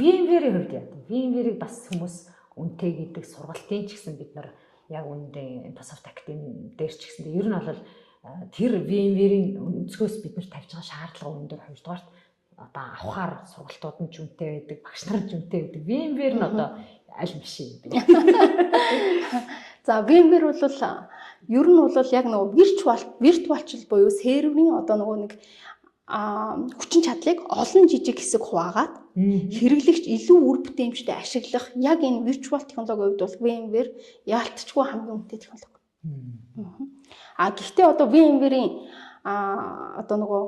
VMware-ийн хувьд яа. VMware-ыг бас хүмүүс үнэтэй гэдэг сургалтын ч гэсэн бид нар яг үүндээ Microsoft Active дээр ч гэсэн ер нь бол тэр VMware-ийн өнцгөөс бид нар тавьж байгаа шаардлага өндөр. Хоёрдугаарт одоо авахаар сургалтууд нь ч үнэтэй байдаг, багш нар ч үнэтэй байдаг. VMware нь одоо аль машин бэ? За VMware бол ер нь бол яг нөгөө virtual буюу серверийн одоо нөгөө нэг хүчин чадлыг олон жижиг хэсэг хуваагаад хэрэглэгч илүү үр бүтээмжтэй ашиглах яг энэ virtual технологийн хувьд бол VMware яалтчгүй хамгийн үнэтэй технологи. Гэхдээ одоо VMware-ийн одоо нөгөө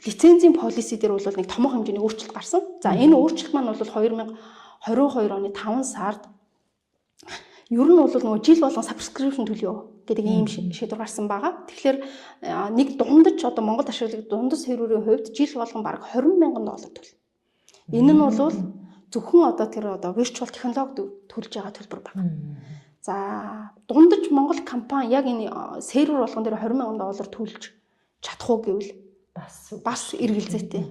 лицензийн policy дээр бол нэг томоохон хэмжээний өөрчлөлт гарсан. За энэ өөрчлөлт маань бол 2022 оны 5 сард ер нь бол нөгөө жил болгон subscription төлөё гэдэг ийм шийдвэр гарсан байгаа. Тэгэхээр нэг дундаж одоо Монгол ашигладаг дундаж серверийн хувьд жил болгон бараг $20,000 төлнө. Энэ нь бол зөвхөн одоо тэр одоо virtual технологид төлж байгаа төлбөр байна. За дундаж Монгол компани яг энэ сервер болгон дээр $20,000 төлж чадах уу гэвэл бас эргэлзээтэй.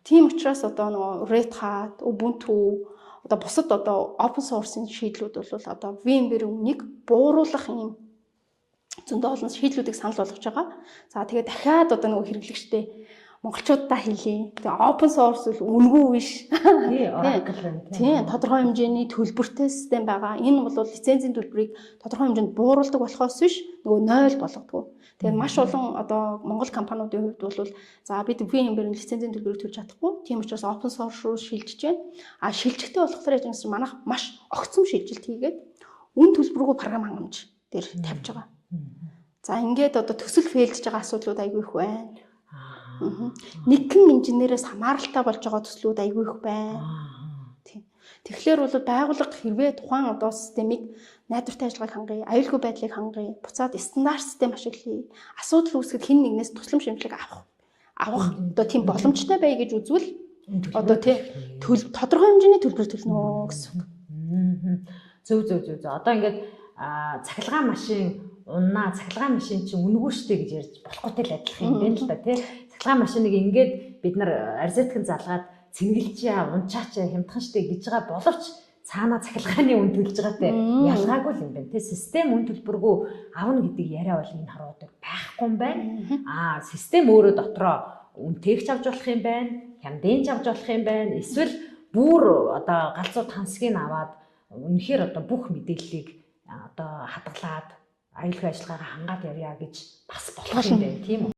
Тийм учраас одоо нөгөө Red Hat, Ubuntu одоо бусад одоо open source-ын шийдлүүд бол одоо VMware-ийн үнийг бууруулах юм зөндөө олон шийдлүүдийг санал болгож байгаа. За тэгээд дахиад одоо нөгөө хэрэглэгчтэй монголчуудаа хэлье. Тэгээ open source бол үнгүй биш. Тийм тодорхой хэмжээний төлбөртэй систем байгаа. Энэ бол лицензийн төлбөрийг тодорхой хэмжээнд бууруулдаг болохоос биш нөгөө 0 болгодог. Тэгээд маш олон одоо Монгол компаниудын хувьд бол за бид VMware-ийн лицензийн төлбөрийг төлж чадахгүй. Тийм учраас open source руу шилжиж байна. Шилжихтэй болохоор яаж гэсэн манайх маш огцом шилжилт хийгээд үн төлбөргүй програм хангамж дээр тавьж байгаа. За ингээд одоо төсөл фейлдж байгаа асуудлууд айгүй их байна. Нэгэн инженерээс хамааралтай болж байгаа төслүүд айгүй их байна. Тэгэхээр бол байгууллага хэрвээ тухайн одоо системийг найдвартай ажиллагааг хангая, аюулгүй байдлыг хангая, буцаад стандарт систем ашиглая, асуудал үүсгэхэд хэн нэгнээс туслам шимжлэг авах одоо тийм боломжтой бай гэж үзвэл одоо тодорхой хэмжээний төлбөр төлнө гэсэн үг. Зөв. Одоо ингээд цахилгаан машин уннаа, цахилгаан машин чинь үнэгүй штэ гэж ярьж болохгүйтэй л адилхан юм байна л да тий. Цахилгаан машиныг ингээд бид нар арзетхэн залгаад цэнгэлжээ, унчаач, хямдхан штэ гэж байгаа боловч цаана цахилгааны үн төлж байгаатай ялгаагүй юм байна. Тэ систем үн төлбөргүй авна гэдэг яриа бол энэ харуудаг байхгүй юм байна. Систем өөрөө дотроо үнэтэйгч авч болох юм байна, хямдынч авч болох юм байна. Эсвэл бүр одоо галзуу тансгийг аваад үнэхээр одоо бүх мэдээллийг одоо хадгалаад аюулгүй ажиллагаагаа хангаад явъя гэж бас болох юм байна тийм үү?